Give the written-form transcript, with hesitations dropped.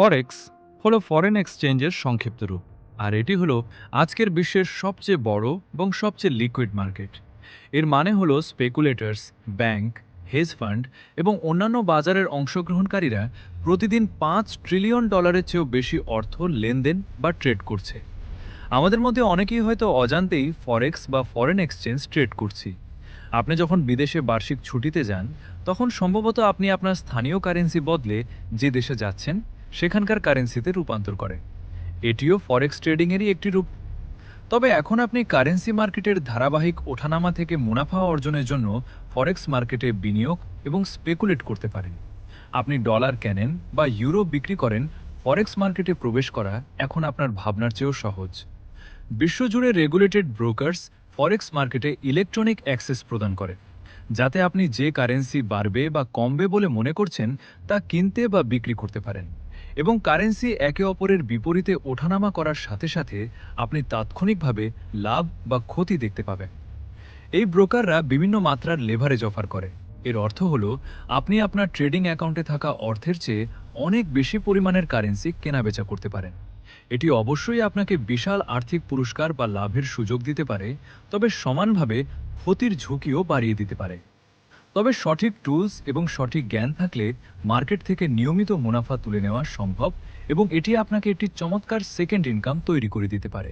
ফরেক্স হলো ফরেন এক্সচেঞ্জের সংক্ষিপ্ত রূপ, আর এটি হলো আজকের বিশ্বের সবচেয়ে বড় এবং সবচেয়ে লিকুইড মার্কেট। এর মানে হলো স্পেকুলেটরস, ব্যাংক, হেজ ফান্ড এবং অন্যান্য বাজারের অংশগ্রহণকারীরা প্রতিদিন $5 ট্রিলিয়ন চেয়েও বেশি অর্থ লেনদেন বা ট্রেড করছে। আমাদের মধ্যে অনেকেই হয়তো অজান্তেই ফরেক্স বা ফরেন এক্সচেঞ্জ ট্রেড করছি। আপনি যখন বিদেশে বার্ষিক ছুটিতে যান, তখন সম্ভবত আপনি আপনার স্থানীয় কারেন্সি বদলে যে দেশে যাচ্ছেন সেখানকার কারেন্সিতে রূপান্তর করেন। এটিও ফরেক্স ট্রেডিংয়েরই একটি রূপ। তবে এখন আপনি কারেন্সি মার্কেটের ধারাবাহিক ওঠানামা থেকে মুনাফা অর্জনের জন্য ফরেক্স মার্কেটে বিনিয়োগ এবং স্পেকুলেট করতে পারেন। আপনি ডলার কেনেন বা ইউরো বিক্রি করেন, ফরেক্স মার্কেটে প্রবেশ করা এখন আপনার ভাবনার চেয়েও সহজ। বিশ্বজুড়ে রেগুলেটেড ব্রোকার্স ফরেক্স মার্কেটে ইলেকট্রনিক অ্যাক্সেস প্রদান করে, যাতে আপনি যে কারেন্সি বাড়বে বা কমবে বলে মনে করছেন তা কিনতে বা বিক্রি করতে পারেন। এবং কারেন্সি একে অপরের বিপরীতে ওঠানামা করার সাথে সাথে আপনি তাৎক্ষণিকভাবে লাভ বা ক্ষতি দেখতে পাবেন। এই ব্রোকাররা বিভিন্ন মাত্রার লেভারেজ অফার করে। এর অর্থ হলো আপনি আপনার ট্রেডিং অ্যাকাউন্টে থাকা অর্থের চেয়ে অনেক বেশি পরিমাণের কারেন্সি কেনাবেচা করতে পারেন। এটি অবশ্যই আপনাকে বিশাল আর্থিক পুরস্কার বা লাভের সুযোগ দিতে পারে, তবে সমানভাবে ক্ষতির ঝুঁকিও বাড়িয়ে দিতে পারে। তবে সঠিক টুলস এবং সঠিক জ্ঞান থাকলে মার্কেট থেকে নিয়মিত মুনাফা তুলে নেওয়া সম্ভব, এবং এটি আপনাকে একটি চমৎকার সেকেন্ড ইনকাম তৈরি করে দিতে পারে।